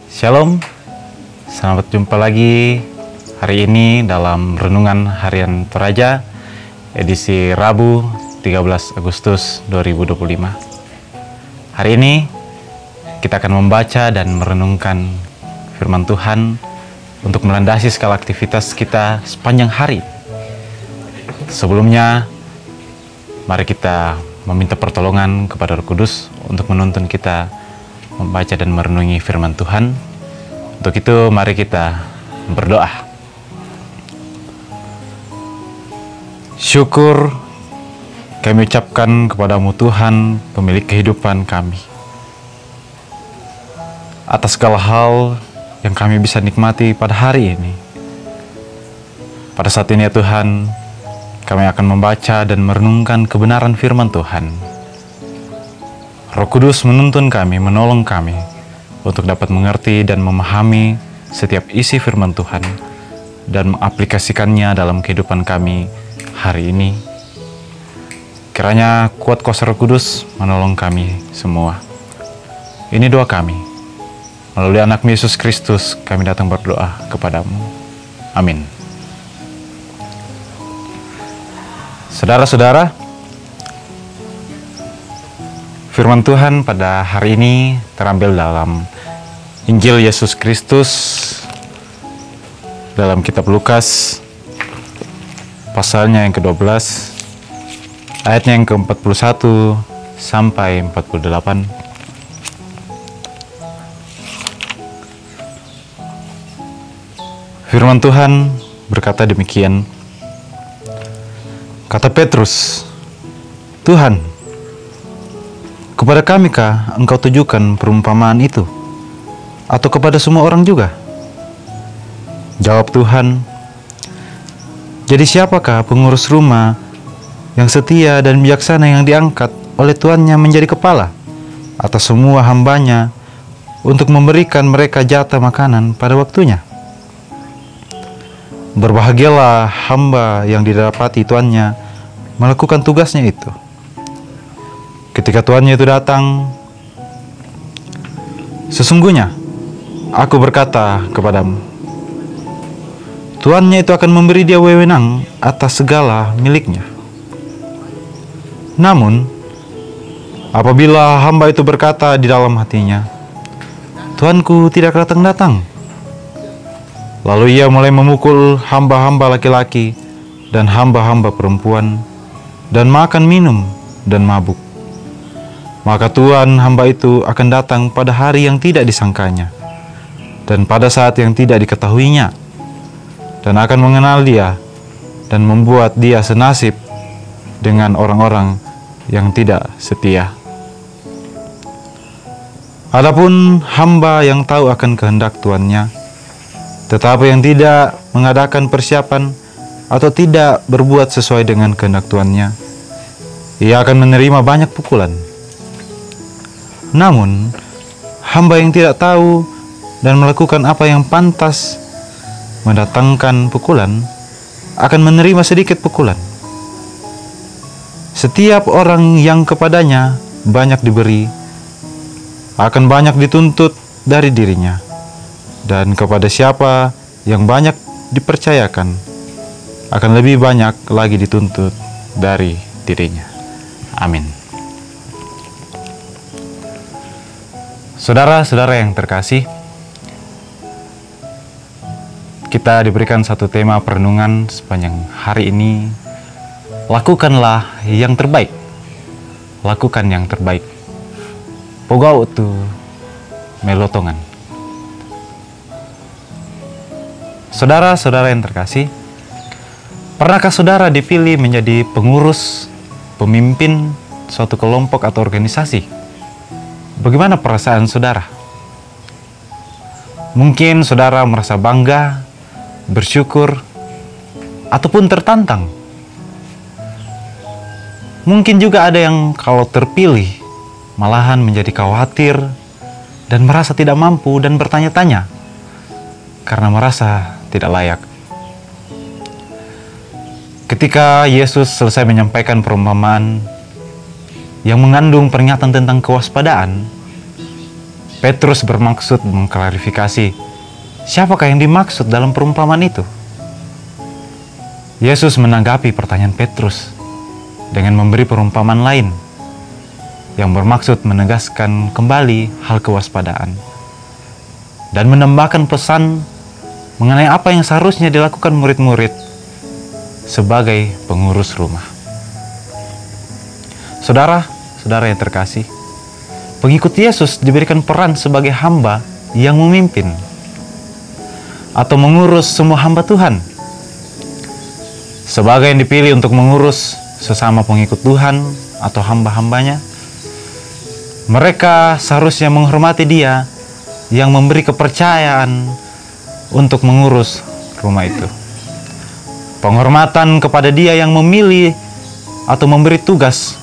Shalom, selamat jumpa lagi hari ini dalam Renungan Harian Toraja, edisi Rabu 13 Agustus 2025. Hari ini kita akan membaca dan merenungkan firman Tuhan untuk melandasi segala aktivitas kita sepanjang hari. Sebelumnya, mari kita meminta pertolongan kepada Roh Kudus untuk menuntun kita membaca dan merenungi firman Tuhan. Untuk itu, mari kita berdoa. Syukur kami ucapkan kepadamu Tuhan, pemilik kehidupan kami, atas segala hal yang kami bisa nikmati pada hari ini. Pada saat ini ya Tuhan, kami akan membaca dan merenungkan kebenaran firman Tuhan. Roh Kudus menuntun kami, menolong kami untuk dapat mengerti dan memahami setiap isi firman Tuhan dan mengaplikasikannya dalam kehidupan kami hari ini. Kiranya kuat kuasa Roh Kudus menolong kami semua. Ini doa kami. Melalui anak Yesus Kristus kami datang berdoa kepadamu. Amin. Saudara-saudara, firman Tuhan pada hari ini terambil dalam Injil Yesus Kristus dalam kitab Lukas, pasalnya yang ke-12, ayatnya yang ke-41 sampai 48. Firman Tuhan berkata demikian. Kata Petrus, "Tuhan, kepada kamikah engkau tujukan perumpamaan itu? Atau kepada semua orang juga?" Jawab Tuhan, "Jadi siapakah pengurus rumah yang setia dan bijaksana yang diangkat oleh tuannya menjadi kepala atas semua hambanya untuk memberikan mereka jatah makanan pada waktunya? Berbahagialah hamba yang didapati tuannya melakukan tugasnya itu. Ketika tuannya itu datang, sesungguhnya aku berkata kepadamu, tuannya itu akan memberi dia wewenang atas segala miliknya. Namun, apabila hamba itu berkata di dalam hatinya, Tuanku tidak datang-datang, lalu ia mulai memukul hamba-hamba laki-laki dan hamba-hamba perempuan, dan makan minum dan mabuk, maka tuan hamba itu akan datang pada hari yang tidak disangkanya, dan pada saat yang tidak diketahuinya, dan akan mengenal dia, dan membuat dia senasib dengan orang-orang yang tidak setia. Adapun hamba yang tahu akan kehendak tuannya, tetapi yang tidak mengadakan persiapan atau tidak berbuat sesuai dengan kehendak tuannya, ia akan menerima banyak pukulan. Namun, hamba yang tidak tahu dan melakukan apa yang pantas mendatangkan pukulan, akan menerima sedikit pukulan. Setiap orang yang kepadanya banyak diberi, akan banyak dituntut dari dirinya, dan kepada siapa yang banyak dipercayakan, akan lebih banyak lagi dituntut dari dirinya. Amin. Saudara-saudara yang terkasih, kita diberikan satu tema perenungan sepanjang hari ini. Lakukanlah yang terbaik. Lakukan yang terbaik. Pogau tu melotongan. Saudara-saudara yang terkasih, pernahkah saudara dipilih menjadi pengurus, pemimpin suatu kelompok atau organisasi? Bagaimana perasaan saudara? Mungkin saudara merasa bangga, bersyukur, ataupun tertantang. Mungkin juga ada yang kalau terpilih malahan menjadi khawatir dan merasa tidak mampu dan bertanya-tanya karena merasa tidak layak. Ketika Yesus selesai menyampaikan perumpamaan yang mengandung peringatan tentang kewaspadaan, Petrus bermaksud mengklarifikasi siapakah yang dimaksud dalam perumpamaan itu. Yesus menanggapi pertanyaan Petrus dengan memberi perumpamaan lain yang bermaksud menegaskan kembali hal kewaspadaan dan menambahkan pesan mengenai apa yang seharusnya dilakukan murid-murid sebagai pengurus rumah. Saudara-saudara yang terkasih, pengikut Yesus diberikan peran sebagai hamba yang memimpin atau mengurus semua hamba Tuhan. Sebagai yang dipilih untuk mengurus sesama pengikut Tuhan atau hamba-hambanya, mereka seharusnya menghormati Dia yang memberi kepercayaan untuk mengurus rumah itu. Penghormatan kepada Dia yang memilih atau memberi tugas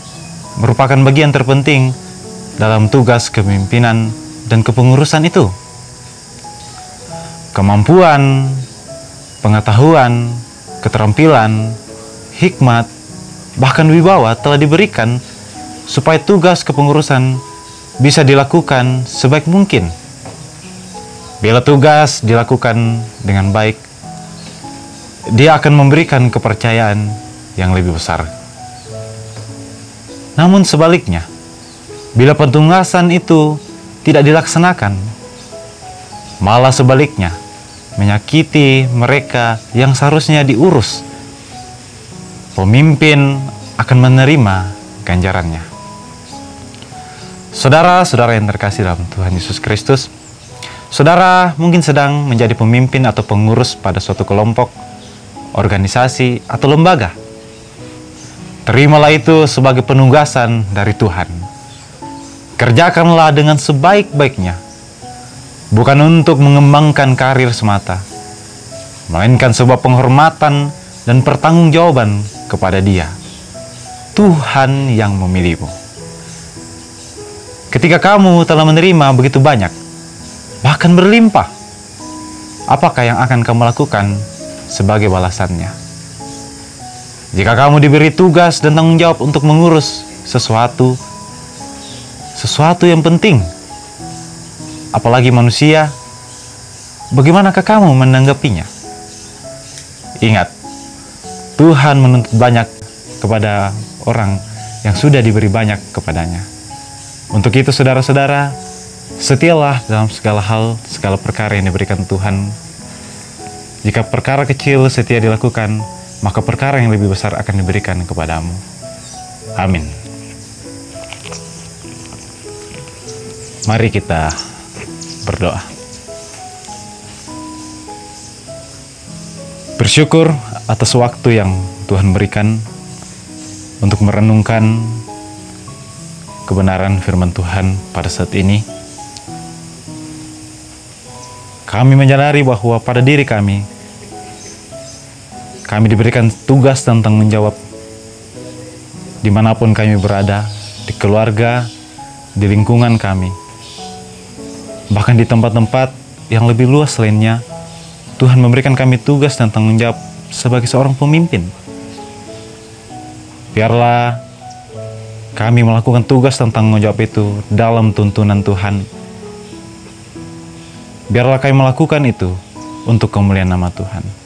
merupakan bagian terpenting dalam tugas kepemimpinan dan kepengurusan itu. Kemampuan, pengetahuan, keterampilan, hikmat, bahkan wibawa telah diberikan supaya tugas kepengurusan bisa dilakukan sebaik mungkin. Bila tugas dilakukan dengan baik, Dia akan memberikan kepercayaan yang lebih besar. Namun sebaliknya, bila penugasan itu tidak dilaksanakan, malah sebaliknya menyakiti mereka yang seharusnya diurus, pemimpin akan menerima ganjarannya. Saudara-saudara yang terkasih dalam Tuhan Yesus Kristus, saudara mungkin sedang menjadi pemimpin atau pengurus pada suatu kelompok, organisasi, atau lembaga. Terimalah itu sebagai penugasan dari Tuhan. Kerjakanlah dengan sebaik-baiknya, bukan untuk mengembangkan karir semata, melainkan sebuah penghormatan dan pertanggungjawaban kepada Dia, Tuhan yang memilihmu. Ketika kamu telah menerima begitu banyak, bahkan berlimpah, apakah yang akan kamu lakukan sebagai balasannya? Jika kamu diberi tugas dan tanggung jawab untuk mengurus sesuatu yang penting, apalagi manusia, bagaimanakah kamu menanggapinya? Ingat, Tuhan menuntut banyak kepada orang yang sudah diberi banyak kepadanya. Untuk itu saudara-saudara, setialah dalam segala hal, segala perkara yang diberikan Tuhan. Jika perkara kecil setia dilakukan, maka perkara yang lebih besar akan diberikan kepadamu. Amin. Mari kita berdoa. Bersyukur atas waktu yang Tuhan berikan untuk merenungkan kebenaran firman Tuhan pada saat ini. Kami menyadari bahwa pada diri kami diberikan tugas dan tanggung jawab dimanapun kami berada, di keluarga, di lingkungan kami, bahkan di tempat-tempat yang lebih luas lainnya. Tuhan memberikan kami tugas dan tanggung jawab sebagai seorang pemimpin. Biarlah kami melakukan tugas dan tanggung jawab itu dalam tuntunan Tuhan. Biarlah kami melakukan itu untuk kemuliaan nama Tuhan.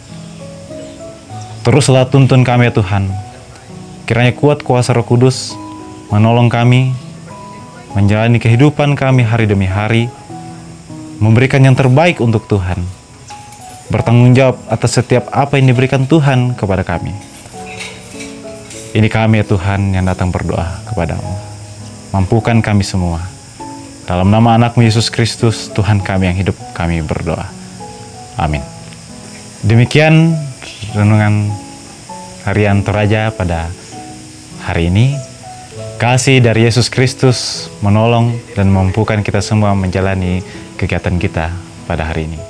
Teruslah tuntun kami ya Tuhan. Kiranya kuat kuasa Roh Kudus menolong kami menjalani kehidupan kami hari demi hari, memberikan yang terbaik untuk Tuhan, bertanggung jawab atas setiap apa yang diberikan Tuhan kepada kami. Ini kami ya Tuhan yang datang berdoa kepadamu. Mampukan kami semua. Dalam nama anakmu Yesus Kristus, Tuhan kami yang hidup, kami berdoa. Amin. Demikian renungan harian Toraja pada hari ini. Kasih dari Yesus Kristus menolong dan memampukan kita semua menjalani kegiatan kita pada hari ini.